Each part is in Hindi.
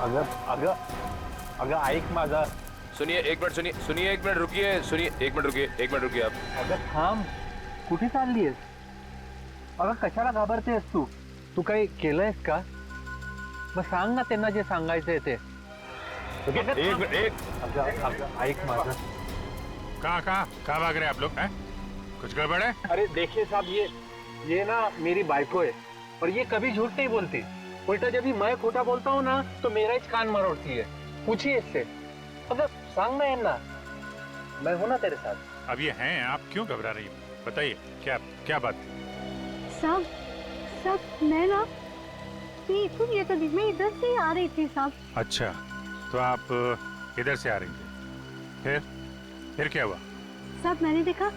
अगं अगं अगं ऐक माझा. सुनिए एक मिनट, सुनिए एक मिनट रुकिए, सुनिए एक मिनट रुकिए, एक मिनट रुकिए आप. अगं थांब. कुठे चाललीयस? अगं कशाला घाबरतेस तू? तू काही केलंयस का? मग सांग ना त्यांना जे सांगायचंय ते. एक मिनट, अगं अगं ऐक माझं. कहाँ भाग रहे हैं आप लोग हैं? कुछ गड़बड़ है? अरे देखिए साहब, ये ना मेरी बाइको है और ये कभी झूठ नहीं बोलती. उल्टा जब भी मैं खोटा बोलता हूँ ना तो मेरा ही कान मरोड़ती है. पूछिए इससे. अगर सांग ना यांना, मैं हूं ना तेरे साथ. अब ये हैं, आप क्यों घबरा रही हैं? बताइए क्या क्या बात थी? साहब साहब मैं ना ये तो मैं इधर से ही आ रही थी साहब. अच्छा, तो आप इधर से आ रही थी. फिर क्या हुआ? साहब मैंने देखा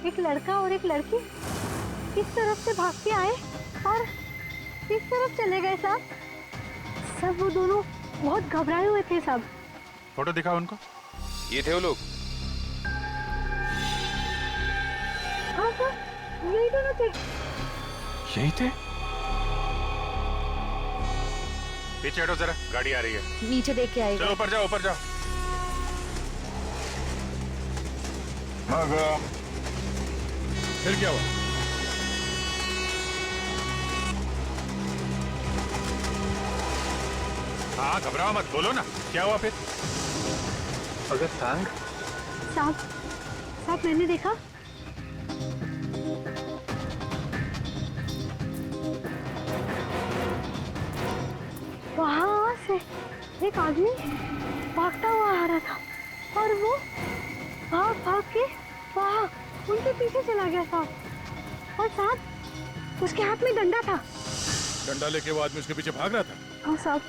एक लड़का और एक लड़की इस तरफ से भाग के आए और इस तरफ चले गए साहब. सब वो दोनों बहुत घबराए हुए थे साहब. फोटो दिखाओ उनको. ये थे वो लोग. हाँ साहब यही दोनों थे. यही थे? पीछे हटो जरा, गाड़ी आ रही है. नीचे देख के आएगा. चलो ऊपर जाओ, ऊपर जाओ. फिर क्या हुआ? हाँ घबराओ मत, बोलो ना क्या हुआ फिर. अगर सांग. साहब साहब मैंने देखा वहां से एक आदमी भागता हुआ आ रहा था और वो भाग भाग के वहां उनके पीछे चला गया साहब. और साहब उसके हाथ में डंडा था. डंडा लेके वो आदमी उसके पीछे भाग रहा था. हाँ साहब.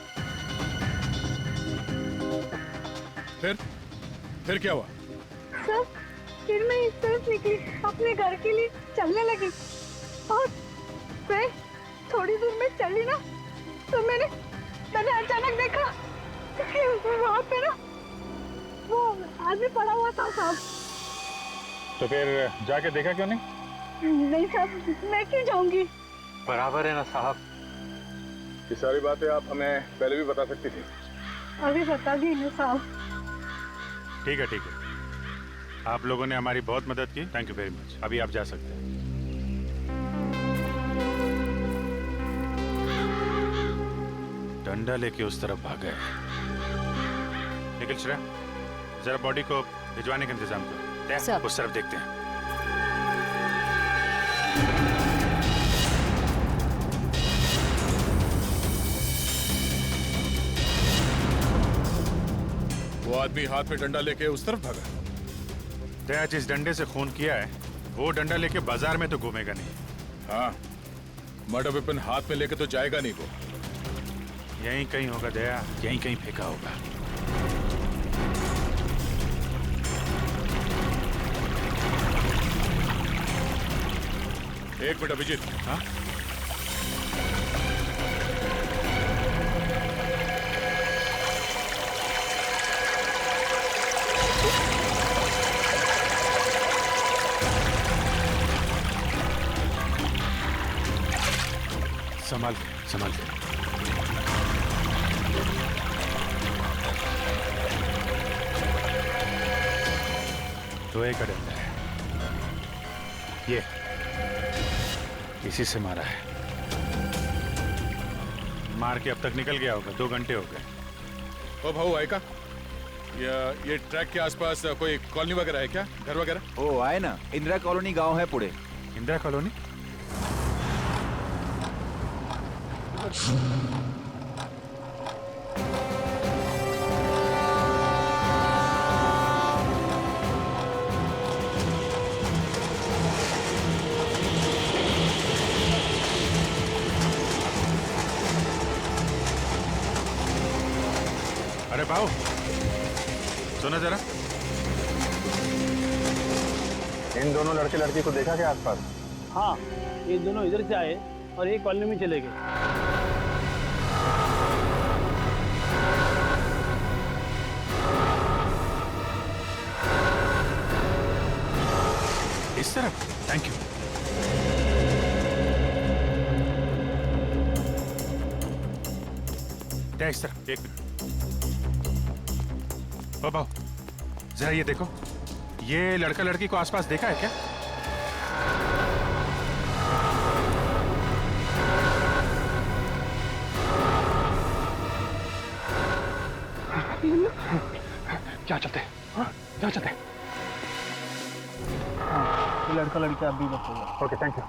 फिर क्या हुआ? सर फिर मैं इस तरफ निकली, अपने घर के लिए चलने लगी और मैं थोड़ी दूर में चली ना तो मैंने अचानक देखा कि वहाँ पे ना वो आदमी पड़ा हुआ था साहब. तो फिर जाके देखा क्यों नहीं? नहीं साहब, मैं क्यों जाऊंगी? बराबर है ना साहब. ये सारी बातें आप हमें पहले भी बता सकती थी. अभी बता दी ना साहब. ठीक है, ठीक है. आप लोगों ने हमारी बहुत मदद की. Thank you very much. अभी आप जा सकते हैं. डंडा लेके उस तरफ भाग गए. निखिल श्रेया, जरा बॉडी को भिजवाने का इंतजाम करो. सर. उस तरफ देखते हैं. वो आदमी हाथ में डंडा लेके उस तरफ भागा. दया जिस डंडे से खून किया है वो डंडा लेके बाजार में तो घूमेगा नहीं. हाँ, मर्डर वेपन हाथ में लेके तो जाएगा नहीं वो. यहीं कहीं होगा दया, यहीं कहीं फेंका होगा. एक मिनट अभिजीत. हाँ? संभाल के, संभाल के. लोहे का डंडा है ये, इसी से मारा है. मार के अब तक निकल गया होगा. 2 घंटे हो गए. ओ भाऊ आहे का? ये ट्रैक के आसपास कोई कॉलोनी वगैरह है क्या? घर वगैरह? हो आहे ना, इंदिरा कॉलोनी गाव है पुढे. इंदिरा कॉलोनी. अरे भाऊ सुनो जरा. इन दोनों लड़के लड़की को देखा क्या आसपास? हाँ, ये दोनों इधर से आए और एक कॉलोनी में चले गए. इस तरफ. Thank you. दया इस तरफ, एक मिनट। ओ बाबू, जरा ये देखो, ये लड़का लड़की को आसपास देखा है क्या? क्या चलते हैं? हाँ? क्या चलते हैं? ये लड़का लड़की आप भी बताइए। Okay, thank you.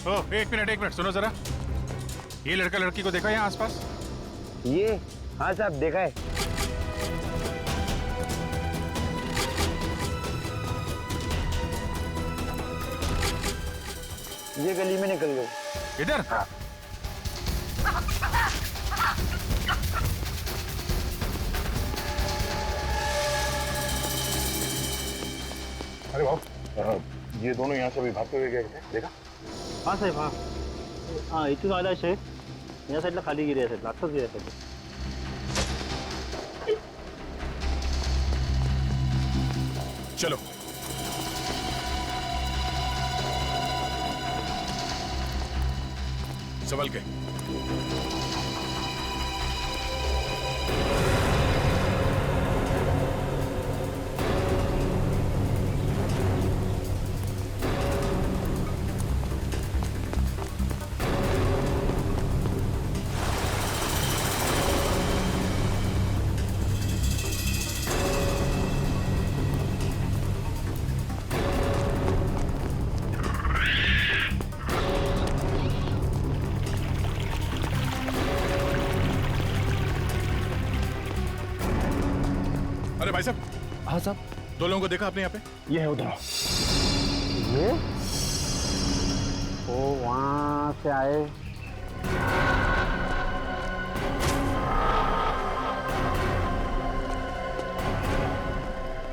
ओ एक मिनट सुनो जरा, ये लड़का लड़की को देखा यहाँ आसपास? ये हाँ साहब देखा है। ये गली में निकल गए। इधर? हाँ। अरे बाबू, ये दोनों यहाँ से अभी भागते हुए गए थे, देखा? हाँ साहेब, हाँ हाँ इथून आलाय साहेब, या साईडला खाली गिरी आहे साहेब, आत्ताच गिरी आहे साहेब. चलो संभल के। अरे भाई साहब। हाँ साहब। दो लोगों को देखा आपने यहाँ पे? ये है उधर। ये वो वहाँ से आए,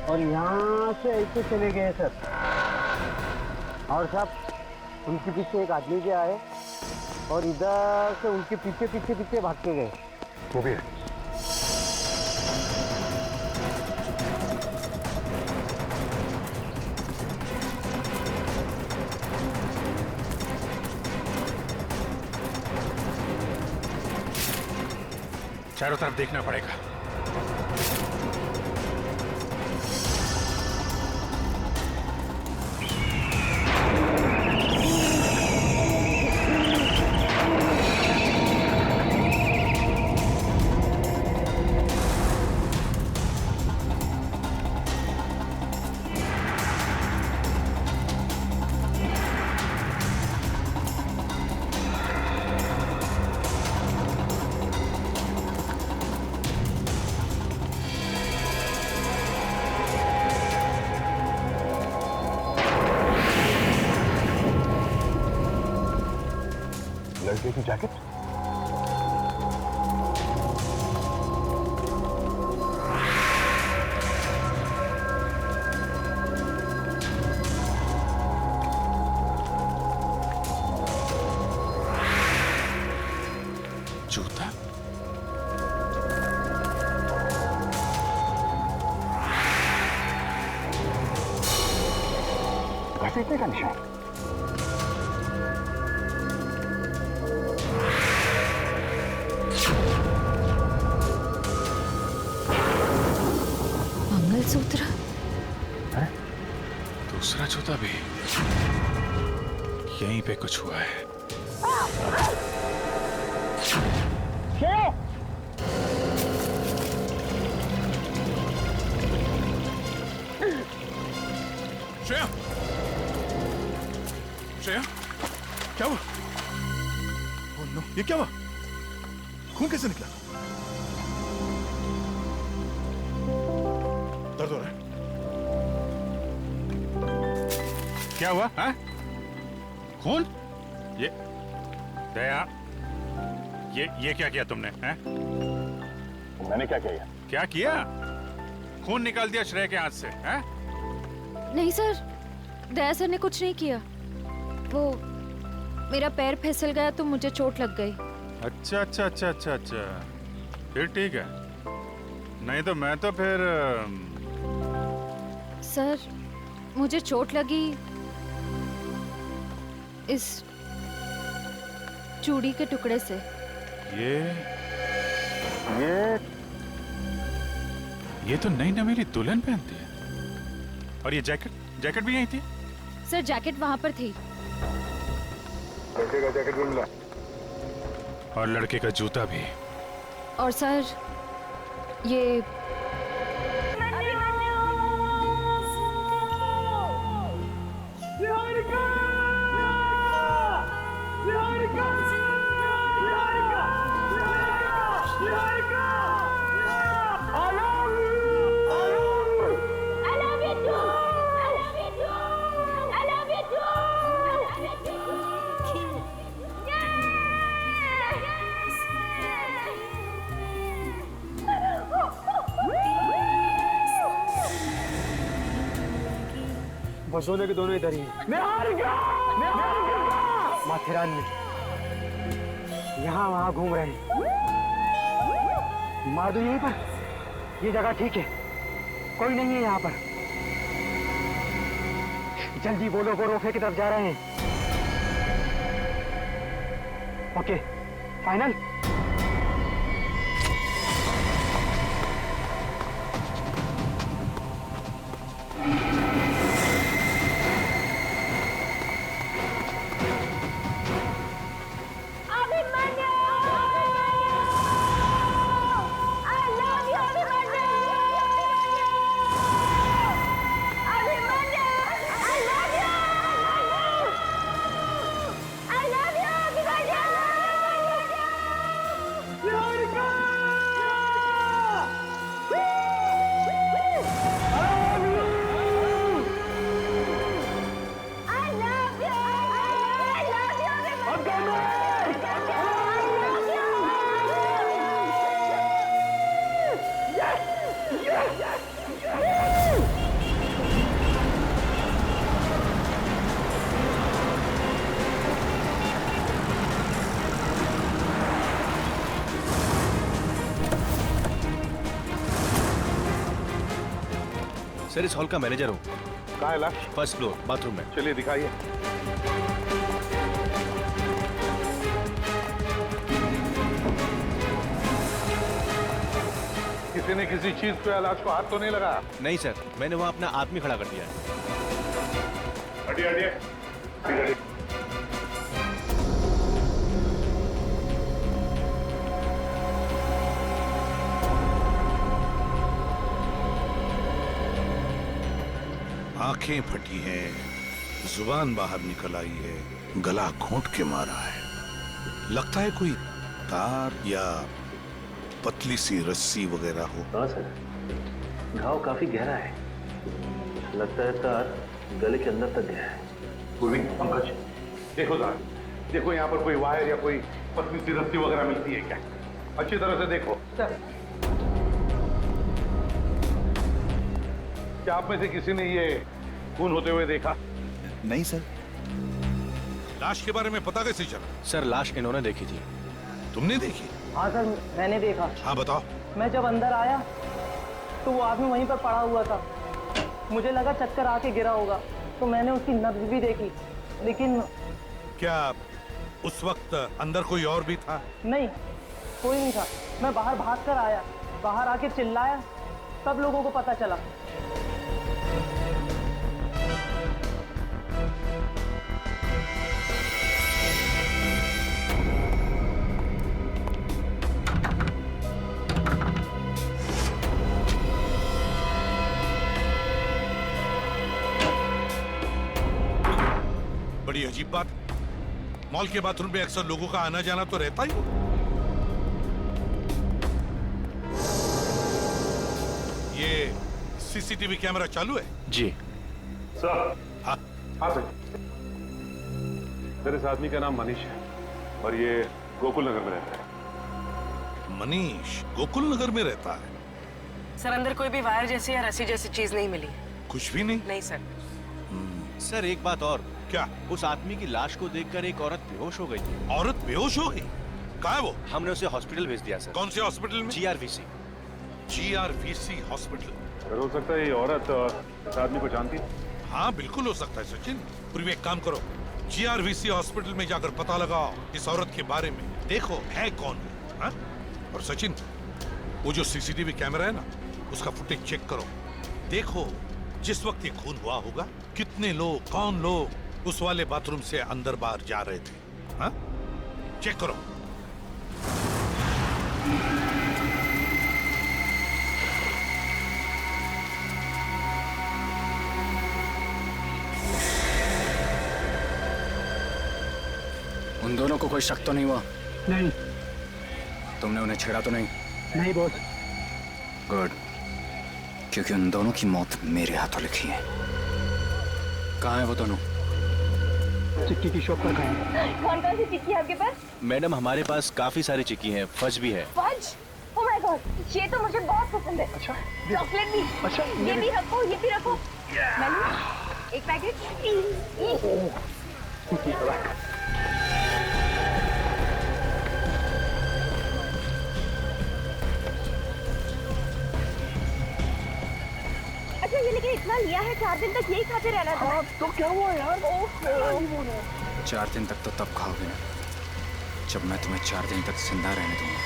और यहाँ से ऐसे चले गए सर. और साहब उनके पीछे एक आदमी भी आए और इधर से उनके पीछे पीछे पीछे भाग के गए. वो भी है। चारों तरफ देखना पड़ेगा। लड़के की जैकेट? जूता? घसीटने का निशान। मंगलसूत्र? दूसरा जूता भी यहीं पे कुछ हुआ है। श्रेया, श्रेया, क्या हुआ? ओह नो, ये क्या हुआ? खून कैसे निकला? दर्द हो रहा है? क्या हुआ? हाँ? खून? ये दया, ये क्या किया तुमने? हैं? मैंने क्या किया? क्या किया? खून निकाल दिया श्रेय के हाथ से? हैं? नहीं सर, दया सर ने कुछ नहीं किया। वो मेरा पैर फिसल गया तो मुझे चोट लग गई। अच्छा अच्छा अच्छा अच्छा अच्छा, फिर ठीक है। नहीं तो मैं तो फिर सर मुझे चोट लगी इस चूड़ी के टुकड़े से। ये तो नई नवेली दुल्हन पहनती है। और ये जैकेट भी यही थी? सर जैकेट वहां पर थी। लड़के का जैकेट भी मिला और लड़के का जूता भी। और सर ये बस दोनों के दोनों इधर ही हैं। माथेरान में यहाँ वहाँ घूम रहे हैं। मार दो यहीं पर, ये जगह ठीक है, कोई नहीं है यहाँ पर। जल्दी बोलो, वो रोफे की तरफ जा रहे हैं। Okay final. सर इस हॉल का मैनेजर हूँ। कहाँ है लाश? फर्स्ट फ्लोर बाथरूम में। चलिए दिखाइए। किसी ने किसी चीज पे लाश को हाथ तो नहीं लगा? नहीं सर, मैंने वहाँ अपना आदमी खड़ा कर दिया है। हटिए हटिए। आंखें फटी हैं, जुबान बाहर निकल आई है, गला घोंट के मारा है। लगता है कोई तार या पतली सी रस्सी वगैरह हो। हाँ सर, घाव काफी गहरा है, लगता है तार गले के अंदर तक गया है। पूर्वी, पंकज, देखो सर, देखो यहाँ पर कोई वायर या कोई पतली सी रस्सी वगैरह मिलती है क्या? अच्छी तरह से देखो। सर क्या आप में से किसी ने ये खून होते हुए देखा? नहीं सर। लाश के बारे में पता कैसे चला? सर लाश इन्होंने देखी थी। तुमने देखी? हाँ सर, मैंने देखा। हाँ बताओ। मैं जब अंदर आया तो वो आदमी वहीं पर पड़ा हुआ था। मुझे लगा चक्कर आके गिरा होगा, तो मैंने उसकी नब्ज भी देखी, लेकिन क्या उस वक्त अंदर कोई और भी था? नहीं, कोई नहीं था। मैं बाहर भाग कर आया, बाहर आके चिल्लाया, तब लोगों को पता चला। बड़ी अजीब बात। मॉल के बाथरूम में अक्सर लोगों का आना जाना तो रहता ही हो। ये सीसीटीवी कैमरा चालू है? जी सर। हाँ हाँ सर। सर इस आदमी का नाम मनीष है और ये गोकुल नगर में रहता है। मनीष गोकुल नगर में रहता है? सर अंदर कोई भी वायर जैसी या रस्सी जैसी चीज नहीं मिली। कुछ भी नहीं? नहीं सर। सर एक बात और। क्या? उस आदमी की लाश को देखकर एक औरत बेहोश हो गई थी। औरत बेहोश हो गई? कहाँ है वो? हमने उसे हॉस्पिटल भेज दिया सर। कौन से हॉस्पिटल में? GRVC। GRVC hospital. सर हो सकता है ये औरत इस आदमी को जानती है। हाँ बिल्कुल हो सकता है सचिन। पूर्वी एक काम करो, GRVC हॉस्पिटल में जाकर पता लगाओ इस औरत के बारे में, देखो है कौन है। हाँ? और सचिन, वो जो CCTV कैमरा है ना, उसका फुटेज चेक करो। देखो जिस वक्त ये खून हुआ होगा, कितने लोग, कौन लोग उस वाले बाथरूम से अंदर बाहर जा रहे थे। हाँ? चेक करो। उन दोनों को कोई शक तो नहीं हुआ? नहीं। तुमने उन्हें छेड़ा तो नहीं? नहीं बॉस। गुड, क्योंकि उन दोनों की मौत मेरे हाथों लिखी है। कहाँ है वो दोनों? चिक्की की शॉप पर गए। कौन कौन सी चिक्की है आपके पास? मैडम हमारे पास काफी सारी चिक्की हैं, फज भी है। फज? ओह माय गॉड, ये तो मुझे बहुत पसंद है। अच्छा, चॉकलेट भी। अच्छा, ये भी रखो, ये भी रखो। मैनू, एक पैकेट। अच्छा, ये लेकिन इतना लिया है, 4 दिन तक यही खाते रहना था। तो क्या हुआ यार? 4 दिन तक तो तब खाओगे ना जब मैं तुम्हें 4 दिन तक जिंदा रहने दूंगा।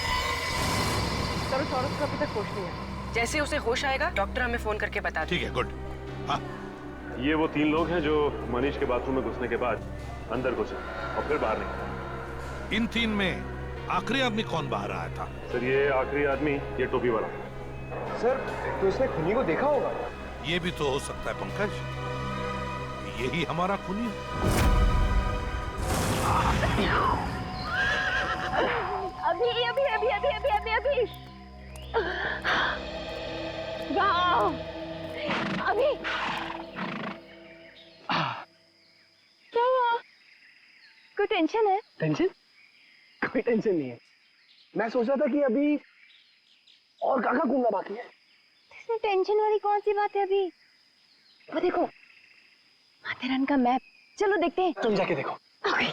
सर सौरभ को अभी तक होश नहीं है। जैसे उसे होश आएगा डॉक्टर हमें फोन करके बता ठीक है, गुड। हाँ, ये वो 3 लोग हैं जो मनीष के बाथरूम में घुसने के बाद अंदर घुसे और फिर बाहर निकले। इन 3 में आखिरी आदमी कौन बाहर आया था? सर ये आखिरी आदमी, ये टोपी वाला। सर, तो इसने खूनी को देखा होगा। ये भी तो हो सकता है पंकज, यही हमारा खूनी है। अभी अभी अभी अभी अभी अभी अभी वाह, अभी क्या हुआ? कोई टेंशन है? टेंशन? कोई टेंशन नहीं है। मैं सोच रहा था कि अभी और काका घूमना बाकी है। इसमें टेंशन वाली कौन सी बात है अभी? वो देखो, माथेरान का मैप। चलो देखते हैं। तुम जाके देखो। ओके।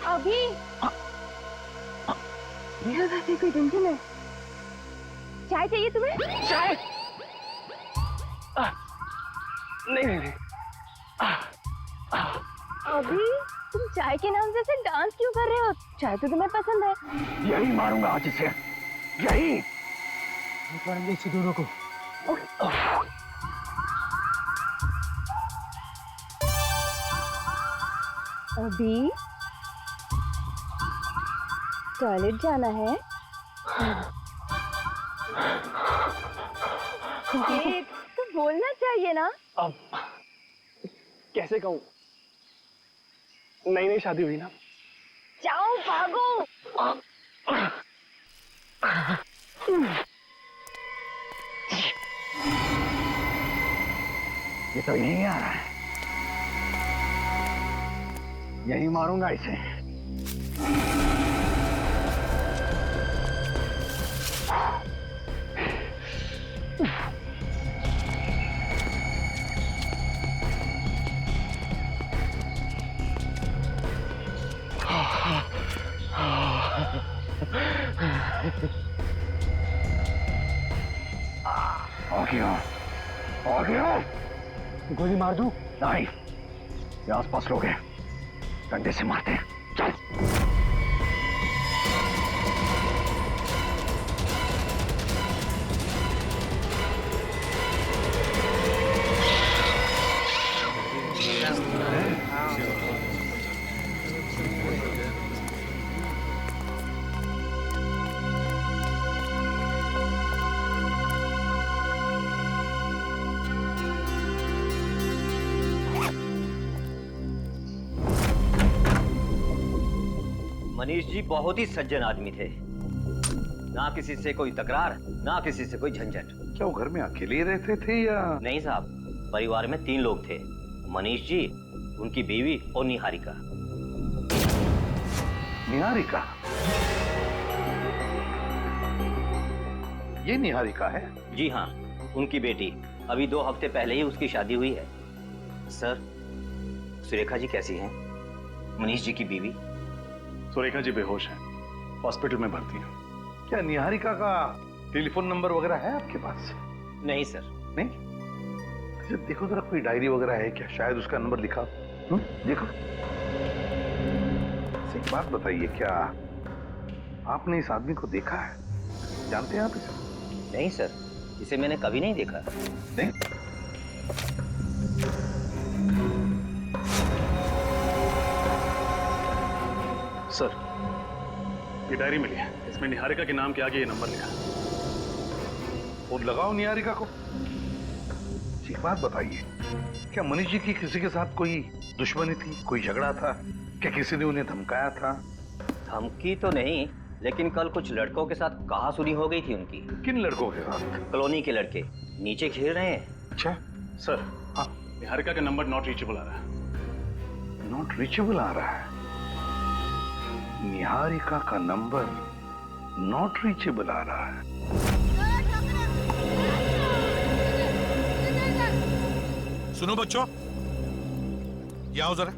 अभी मेरा घर से कोई टेंशन है? चाय चाहिए तुम्हें? चाय? नहीं नहीं नहीं। अभी तुम चाय के नाम से ऐसे डांस क्यों कर रहे हो? चाय तो तुम्हें पसंद है। यही मारूंगा आज इसे, यही मारेंगे इसे दोनों को। अभी टॉयलेट जाना है? ये तो बोलना चाहिए ना। अब कैसे कहूँ, नई नई शादी हुई ना। जाओ भागो। ये तो यहीं आ रहा है, यही मारूंगा इसे। आ गया। गोली मार दूं? नहीं, ये आसपास लोग हैं, डंडे से मारते हैं। चल। मनीष जी बहुत ही सज्जन आदमी थे, ना किसी से कोई तकरार, ना किसी से कोई झंझट। क्या वो घर में अकेले रहते थे या? नहीं साहब, परिवार में 3 लोग थे, मनीष जी, उनकी बीवी और निहारिका। निहारिका? ये निहारिका है? जी हाँ, उनकी बेटी। अभी 2 हफ्ते पहले ही उसकी शादी हुई है। सर, सुरेखा जी कैसी हैं? मनीष जी की बीवी। सुरेखा जी बेहोश है, हॉस्पिटल में भर्ती है। क्या निहारिका का टेलीफोन नंबर वगैरह है आपके पास? नहीं सर। नहीं? अच्छा, देखो जरा कोई डायरी वगैरह है क्या, शायद उसका नंबर लिखा। देखो। एक बात बताइए, क्या आपने इस आदमी को देखा है? जानते हैं आप इसे? नहीं सर, इसे मैंने कभी नहीं देखा। नहीं? सर, ये डायरी मिली है, इसमें निहारिका के नाम के आगे ये नंबर लिखा है। फोन लगाओ निहारिका को। एक बात बताइए, क्या मनीष जी की किसी के साथ कोई दुश्मनी थी, कोई झगड़ा था? क्या किसी ने उन्हें धमकाया था? धमकी तो नहीं, लेकिन कल कुछ लड़कों के साथ कहासुनी हो गई थी उनकी। किन लड़कों के साथ? कॉलोनी के लड़के नीचे घेर रहे हैं। अच्छा सर, हाँ, निहारिका का नंबर नॉट रीचेबल आ रहा है। नॉट रीचेबल आ रहा है? निहारिका का नंबर नॉट रीचेबल आ रहा है। सुनो बच्चों, ये आओ जरा।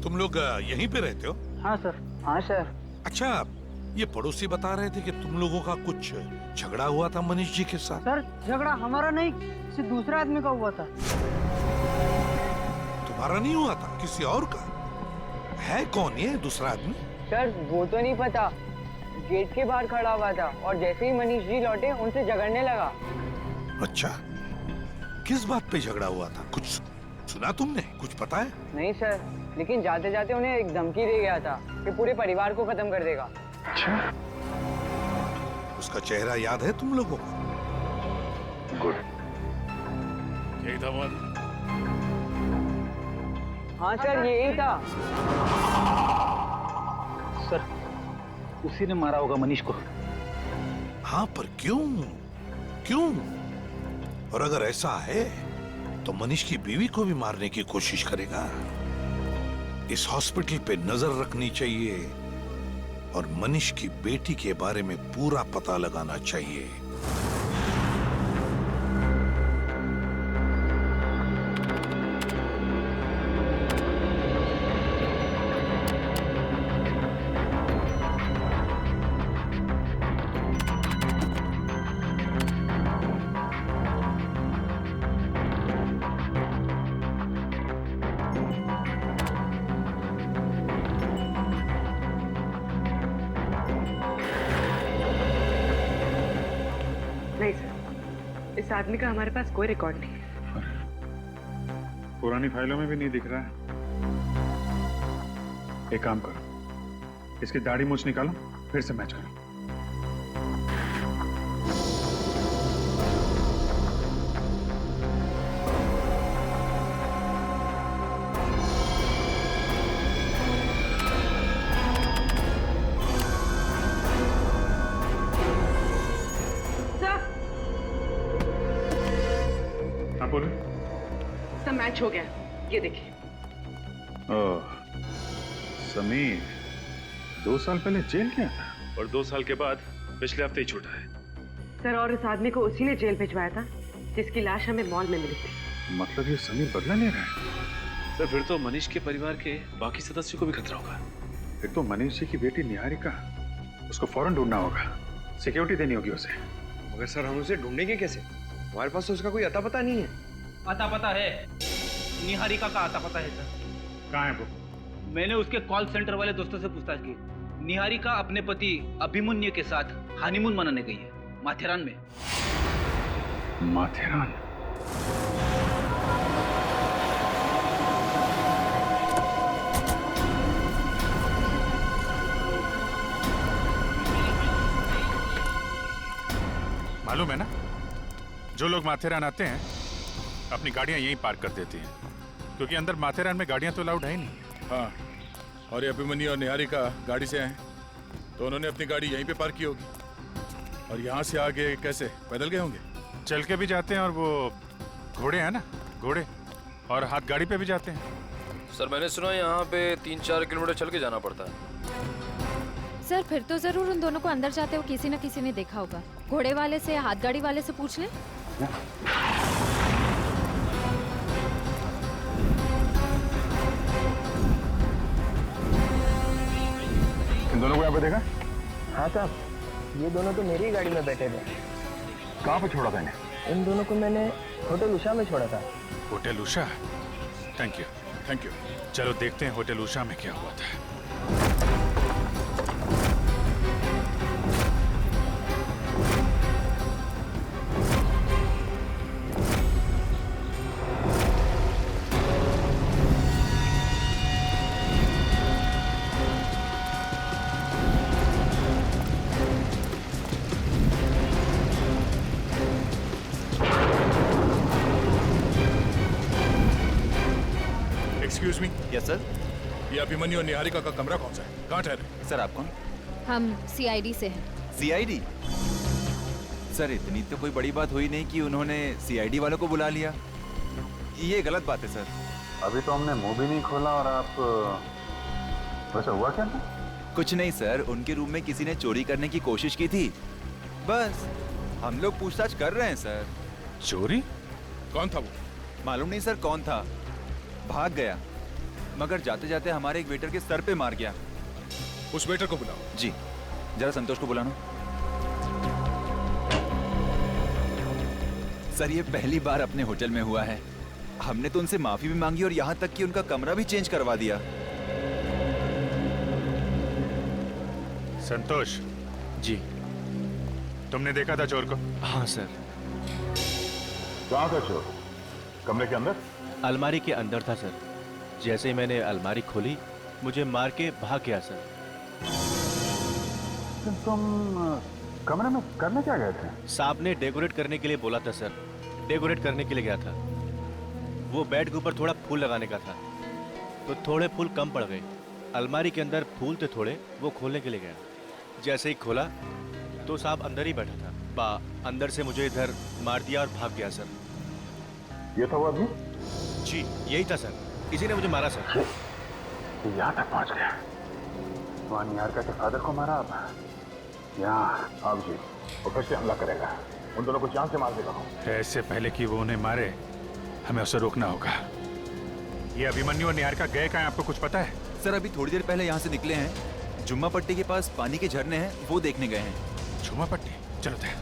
तुम लोग यहीं पे रहते हो? हाँ सर। हाँ सर। अच्छा, ये पड़ोसी बता रहे थे कि तुम लोगों का कुछ झगड़ा हुआ था मनीष जी के साथ। सर, झगड़ा हमारा नहीं, किसी दूसरे आदमी का हुआ था। तुम्हारा नहीं हुआ था, किसी और का? है कौन ये दूसरा आदमी? सर, वो तो नहीं पता। गेट के बाहर खड़ा हुआ था और जैसे ही मनीष जी लौटे उनसे झगड़ने लगा। अच्छा, किस बात पे झगड़ा हुआ था? कुछ सुना तुमने? कुछ पता है? नहीं सर, लेकिन जाते जाते उन्हें एक धमकी दे गया था कि पूरे परिवार को खत्म कर देगा। अच्छा, उसका चेहरा याद है तुम लोगों को? गुड। यही था वो? हाँ सर, यही था। सर, उसी ने मारा होगा मनीष को। हाँ, पर क्यों? क्यों? और अगर ऐसा है तो मनीष की बीवी को भी मारने की कोशिश करेगा। इस हॉस्पिटल पे नजर रखनी चाहिए और मनीष की बेटी के बारे में पूरा पता लगाना चाहिए। नहीं सर, इस आदमी का हमारे पास कोई रिकॉर्ड नहीं है। पुरानी फाइलों में भी नहीं दिख रहा है। एक काम करो, इसकी दाढ़ी मूछ निकालो, फिर से मैच करो। बोले? सब मैच हो गया, ये देखिए। ओह, समीर 2 साल पहले जेल गया था और 2 साल के बाद पिछले हफ्ते ही छूटा है। सर, और इस आदमी को उसी ने जेल भिजवाया था जिसकी लाश हमें मॉल में मिली थी। मतलब ये समीर बदला ले रहा है? सर, फिर तो मनीष के परिवार के बाकी सदस्यों को भी खतरा होगा। फिर तो मनीष जी की बेटी निहारिका, उसको फौरन ढूंढना होगा, सिक्योरिटी देनी होगी उसे। मगर सर, हम उसे ढूंढेंगे कैसे? हमारे पास तो उसका कोई अता पता नहीं है। अता पता है, निहारिका का अता पता है सर। कहाँ है वो? मैंने उसके कॉल सेंटर वाले दोस्तों से पूछताछ की। निहारिका अपने पति अभिमन्यु के साथ हनीमून मनाने गई है माथेरान में। माथेरान? मालूम है ना, जो लोग माथेरान आते हैं अपनी गाड़ियां यहीं पार्क कर देती हैं, क्योंकि अंदर माथेरान में गाड़ियां तो अलाउड है ही नहीं। हाँ, और ये अभिमन्यु और निहारिका गाड़ी से आए तो उन्होंने अपनी गाड़ी यहीं पे पार्क की होगी। और यहाँ से आगे कैसे, पैदल गए होंगे? चल के भी जाते हैं और वो घोड़े हैं ना, घोड़े, और हाथ गाड़ी पे भी जाते हैं। सर, मैंने सुना यहाँ पे 3-4 किलोमीटर चल के जाना पड़ता है। सर, फिर तो जरूर उन दोनों को अंदर जाते हुए किसी न किसी ने देखा होगा। घोड़े वाले से, हाथ गाड़ी वाले से पूछ लें। यहाँ पे देखा? हाँ साहब, ये दोनों तो मेरी ही गाड़ी में बैठे थे। कहाँ पे छोड़ा था इन्हें? इन दोनों को मैंने होटल उषा में छोड़ा था। Hotel Usha? Thank you. Thank you. चलो देखते हैं होटल उषा में क्या हुआ था। Excuse me. Yes sir. ये अभिमन्यु और निहारिका का कमरा कौन सा है? कहाँ ठहरे? सर आप कौन? हम सीआईडी से हैं। सीआईडी? सर इतनी तो कोई बड़ी बात हुई नहीं कि उन्होंने सीआईडी वालों को बुला लिया। ये गलत बात है सर। अभी तो हमने मुंह भी नहीं खोला और आप वैसे हुआ क्या था? कुछ नहीं सर, उनके रूम में किसी ने चोरी करने की कोशिश की थी, बस हम लोग पूछताछ कर रहे हैं सर। चोरी? कौन था वो? मालूम नहीं सर कौन था, भाग गया, मगर जाते जाते हमारे एक वेटर के सर पे मार गया। उस वेटर को बुलाओ। जी, जरा संतोष को बुलाना। सर ये पहली बार अपने होटल में हुआ है। हमने तो उनसे माफी भी मांगी और यहाँ तक कि उनका कमरा भी चेंज करवा दिया। संतोष जी, तुमने देखा था चोर को? हाँ सर। कहाँ था चोर? कमरे के अंदर? अलमारी के अंदर था सर। जैसे ही मैंने अलमारी खोली, मुझे मार के भाग गया सर। तुम कमरे में करने क्या गए थे? साहब ने डेकोरेट करने के लिए बोला था सर, डेकोरेट करने के लिए गया था। वो बेड के ऊपर थोड़ा फूल लगाने का था, तो थोड़े फूल कम पड़ गए। अलमारी के अंदर फूल थे थोड़े, वो खोलने के लिए गया। जैसे ही खोला तो साहब अंदर ही बैठा था। अंदर से मुझे इधर मार दिया और भाग गया सर। ये था वो आदमी? जी यही था सर, इसी ने मुझे मारा सर। यहाँ तक पहुँच गया। वहाँ निहारिका के फादर को मारा, अब यहाँ आप जी वो फिर से हमला करेगा। उन दोनों को जान से मार देगा। ऐसे पहले कि वो उन्हें मारे, हमें उसे रोकना होगा। ये अभिमन्यु और निहारिका गए कहाँ, आपको कुछ पता है? सर अभी थोड़ी देर पहले यहाँ से निकले हैं। जुम्मा पट्टी के पास पानी के झरने हैं, वो देखने गए हैं। जुम्मा पट्टी? चलो थे।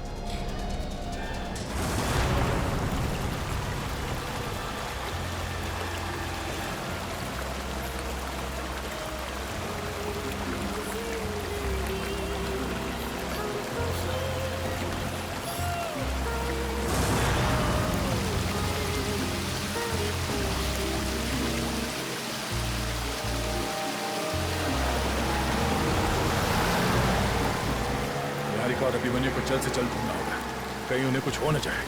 और अभिमन्यु को जल्द से जल्द ढूंढना होगा, कहीं उन्हें कुछ हो न जाए।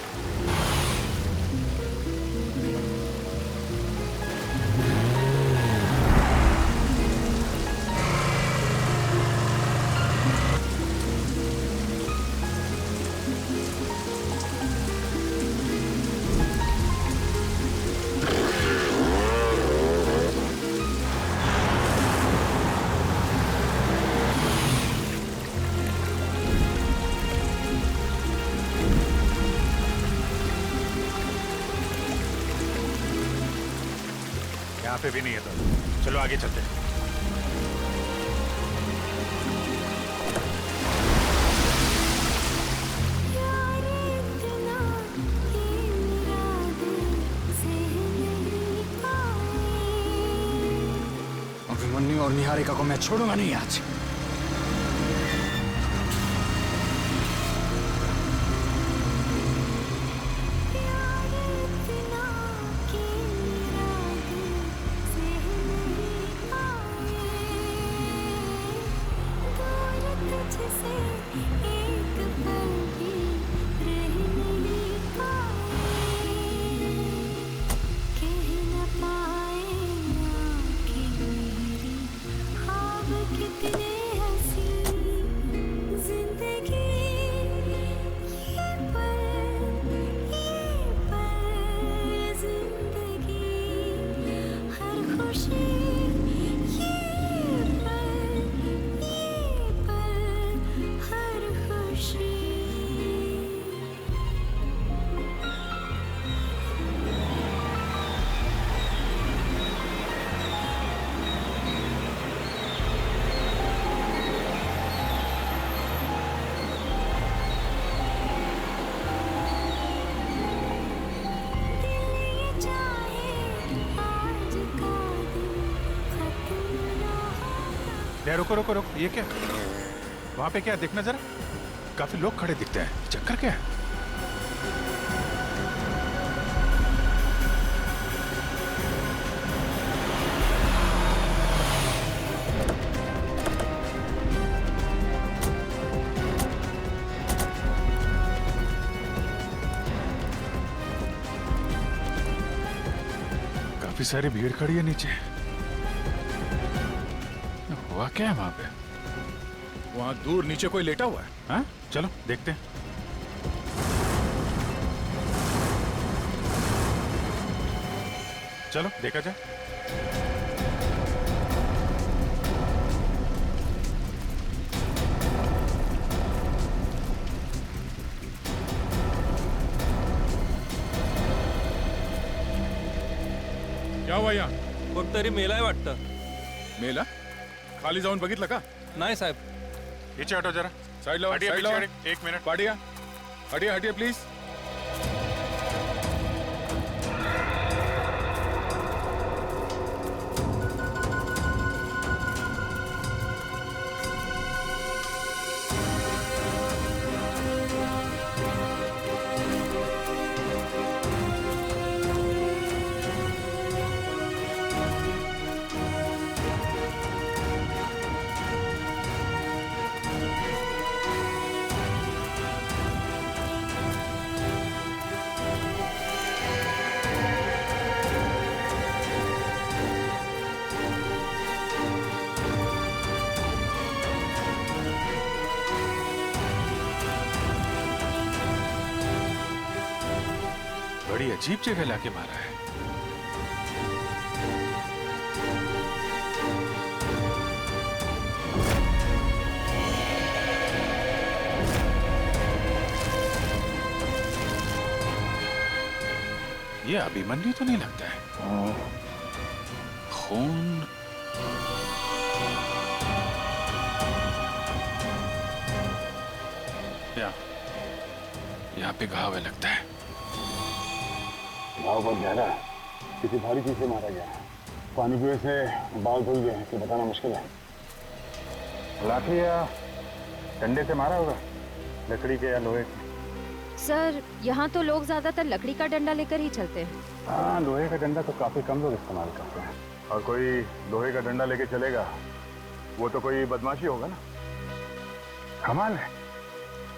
यहाँ पे भी नहीं है तो चलो आगे चलते हैं। अभिमन्यु और निहारिका को मैं छोड़ूंगा नहीं आज। कितने यार रुको रुको रुको, ये क्या? वहां पे क्या देखना जरा, काफी लोग खड़े दिखते हैं, चक्कर क्या है? काफी सारी भीड़ खड़ी है नीचे। हुआ क्या है वहां पे? वहां दूर नीचे कोई लेटा हुआ है। हाँ, चलो देखते हैं। चलो देखा जाए। क्या हुआ यहाँ? कोणतरी मेलाय वाटतं. मेला? खाली जाऊन बघितलं का? नाही साहेब. पीछे हटो जरा, साइड लाओ, हटिए, साइड पीछे लाओ. हटिए, 1 मिनट. पाटिया, हटिए हटिए प्लीज. बड़ी अजीब जगह लाके मारा है। ये अभिमन्यु तो नहीं लगता है। खून। यहाँ पे घाव है लगता है। घाव बहुत गहरा है, किसी भारी चीज से मारा गया है। पानी की वजह से बाल धुल गए हैं, इसलिए बताना मुश्किल है। लाठी या डंडे से मारा होगा, लकड़ी के या लोहे के। सर, यहाँ तो लोग ज्यादातर लकड़ी का डंडा लेकर ही चलते हैं। हाँ, लोहे का डंडा तो काफी कम लोग इस्तेमाल करते हैं। और कोई लोहे का डंडा लेके चलेगा, वो तो कोई बदमाशी होगा ना। कमाल है,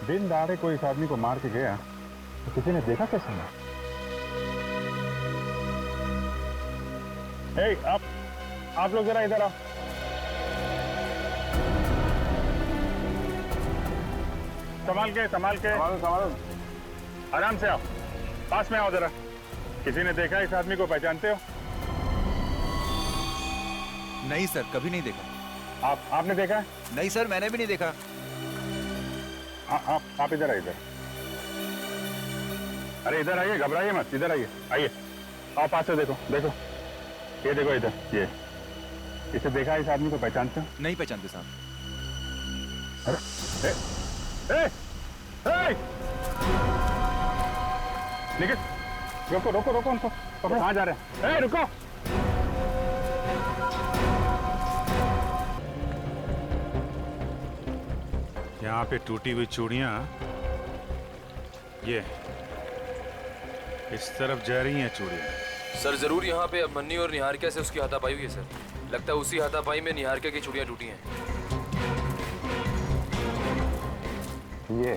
दिन दहाड़े कोई इस आदमी को मार के गया तो किसी ने देखा कैसे ना? हे, आप लोग जरा इधर आओ। संभाल के संभालो। आराम से आओ, पास में आओ जरा। किसी ने देखा इस आदमी को, पहचानते हो? नहीं सर, कभी नहीं देखा। आपने देखा है? नहीं सर, मैंने भी नहीं देखा। आप इधर आइए, इधर। अरे इधर आइए, घबराइए मत, इधर आइए। आओ पास से देखो। ये देखो इधर, ये इसे देखा, इस आदमी को पहचानते हो? नहीं पहचानते साहब। अरे निखिल, रोको उनको। कहाँ जा रहे हैं? रुको। यहाँ पे टूटी हुई चूड़ियां ये इस तरफ जा रही हैं चूड़ियां। सर जरूर यहाँ पे अभिमन्यु और निहारिका से उसकी हाथापाई हुई है सर। लगता है उसी हाथापाई में निहारिका की चूड़ियां टूटी हैं। ये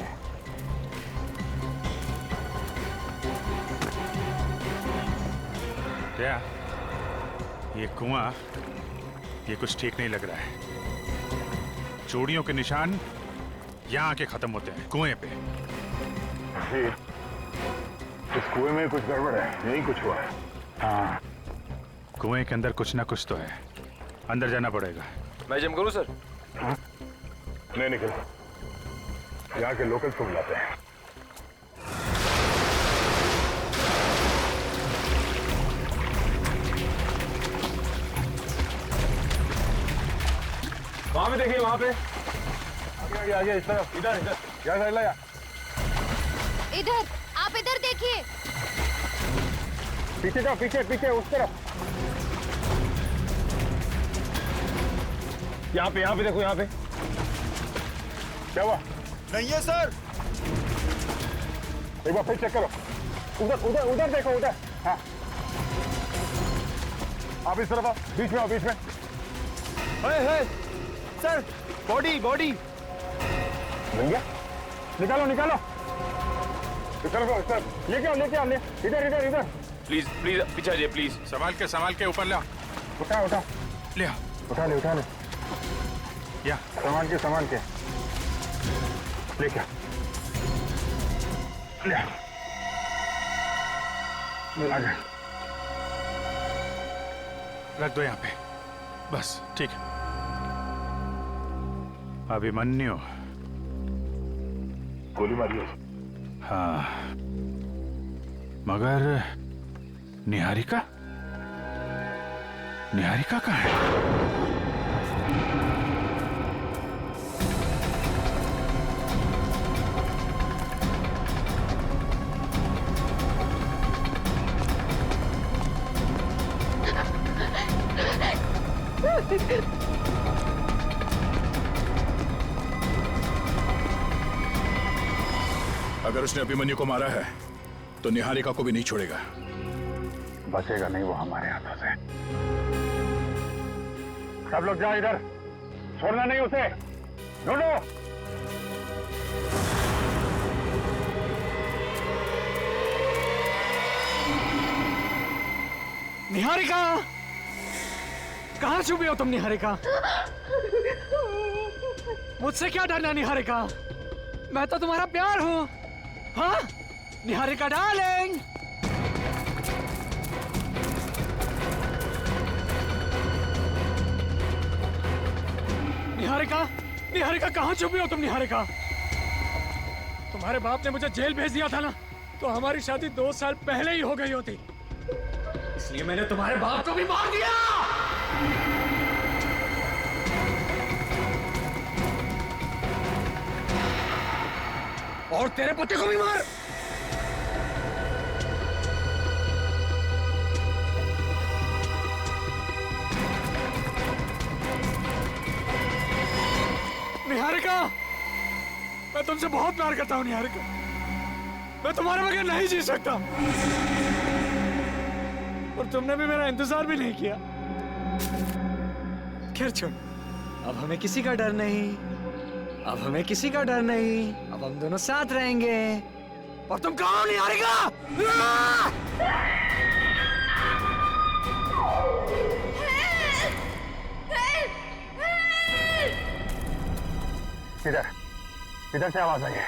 क्या ये कुआं, ये कुछ ठीक नहीं लग रहा है। चूड़ियों के निशान यहाँ आके खत्म होते हैं कुएं पे। जी, इस कुएं में कुछ गड़बड़ है, यही कुछ हुआ है। हाँ, कुएं के अंदर कुछ ना कुछ तो है, अंदर जाना पड़ेगा। मैं जम करूं सर? नहीं निकल, यहाँ के लोकल्स को बुलाते हैं। वहां पे देखिए, वहां पे आगे इस तरफ, इधर यहाँ साइड लाया। इधर, आप इधर देखिए। पीछे जाओ, पीछे उस तरफ। यहाँ पे देखो, यहाँ पे क्या हुआ? नहीं है सर। एक बार फिर चेक करो। उधर देखो, उधर। हाँ, आप इस तरफ आओ, बीच में आओ, बीच में। है सर, बॉडी मिल गया? निकालो सर, लेके आओ, इधर। प्लीज पीछे आइए प्लीज। संभाल के ऊपर ले। उठा ले उठा ले। या संभाल के लेके ले आ जा। रख दो यहाँ पे, बस ठीक है। अभिमन्यु गोली मारी है। हाँ, मगर निहारिका कहाँ है? अगर उसने अभिमन्यु को मारा है तो निहारिका को भी नहीं छोड़ेगा। बचेगा नहीं वो हमारे हाथों से। सब लोग जाओ इधर, छोड़ना नहीं उसे, ढूंढो। निहारिका, कहाँ छुपी हो तुम निहारिका? मुझसे क्या डरना निहारिका, मैं तो तुम्हारा प्यार हूँ। हाँ निहारिका डार्लिंग। निहारिका कहाँ छुपी हो तुम निहारिका? तुम्हारे बाप ने मुझे जेल भेज दिया था ना, तो हमारी शादी 2 साल पहले ही हो गई होती, इसलिए मैंने तुम्हारे बाप को भी मार दिया। और तेरे पति को भी मार। निहारिका, मैं तुमसे बहुत प्यार करता हूँ निहारिका, मैं तुम्हारे बगैर नहीं जी सकता, और तुमने भी मेरा इंतजार भी नहीं किया। खैर छोड़, अब हमें किसी का डर नहीं, अब हम दोनों साथ रहेंगे। और तुम कहाँ हो निहारिका? इधर से आवाज आई है।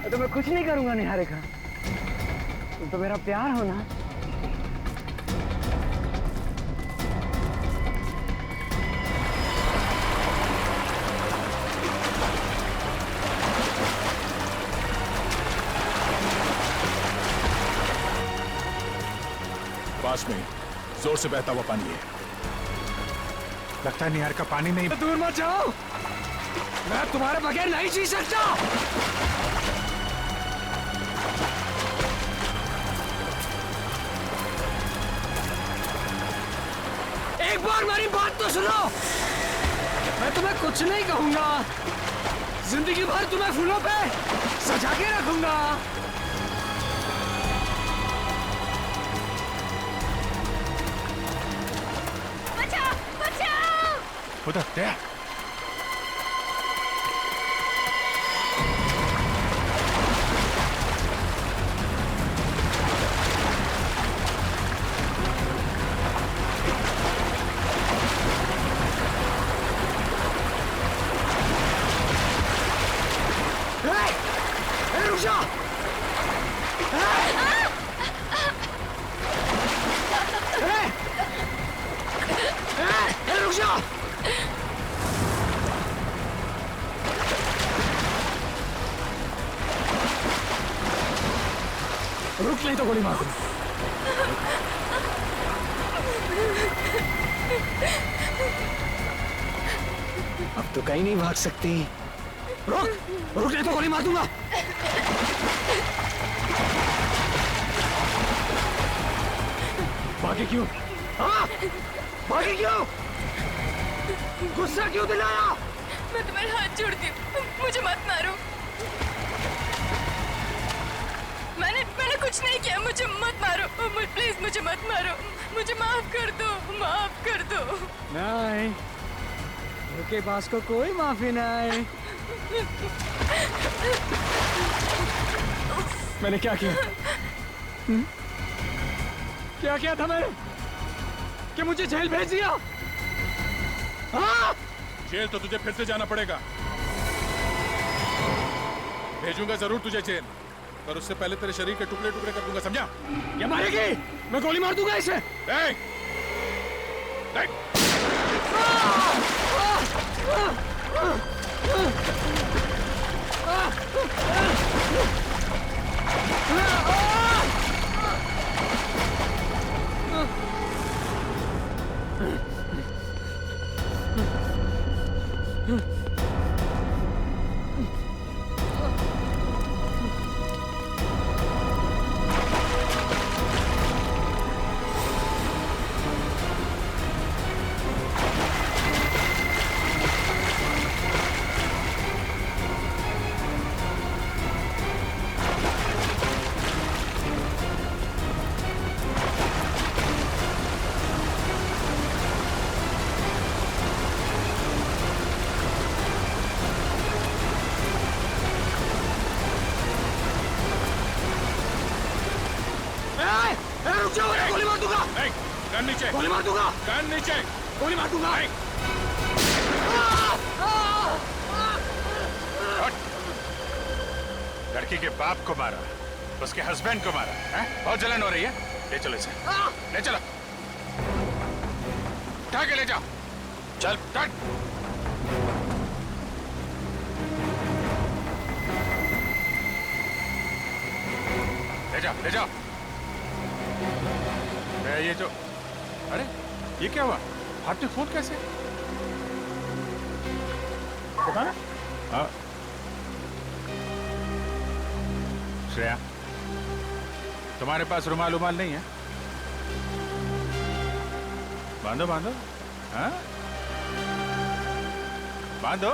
तो मैं कुछ नहीं करूंगा निहारिका, तुम तो मेरा प्यार हो ना। पास में जोर से बहता हुआ पानी है। लगता है निहार का पानी नहीं। दूर मत जाओ, मैं तुम्हारे बगैर नहीं जी सकता। एक बार मेरी बात तो सुनो, मैं तुम्हें कुछ नहीं कहूंगा, जिंदगी भर तुम्हें फूलों पे सजा के रखूंगा। बचाओ, बचाओ! उधर क्या? रुक, नहीं तो गोली मार दूं। अब तो कहीं नहीं भाग सकती, रुक नहीं तो गोली मार दूंगा। भागे क्यों? हाँ? भागे क्यों? गुस्सा क्यों दिलाया? मैं तुम्हारे हाथ जोड़ती हूँ, मुझे मत मारो। मैंने कुछ नहीं किया, मुझे मत मारो। प्लीज मुझे मत मारो, मुझे माफ कर दो, माफ कर दो। नहीं, उनके पास को कोई माफी नहीं। मैंने क्या किया? क्या किया था मैंने कि मुझे जेल भेज दिया? हाँ? जेल तो तुझे फिर से जाना पड़ेगा। भेजूंगा जरूर तुझे जेल, पर उससे पहले तेरे शरीर के टुकड़े टुकड़े कर दूंगा, समझा? ये मारेगी? मैं गोली मार दूंगा इसे। गोली मार दूंगा। गन नीचे। गोली मार दूंगा। गन नीचे। गोली मार दूंगा। लड़की के बाप को मारा, उसके हस्बैंड को मारा, हैं? बहुत जलन हो रही है। ले चलो इसे, ले चलो, उठा के ले जाओ। चल चल। ले जाओ, ले जाओ। ये जो, अरे ये क्या हुआ? हाथ में फोन कैसे? पता ना? हाँ। श्रेया, तुम्हारे पास रुमाल उमाल नहीं है? बांधो बांधो, हाँ? बांधो।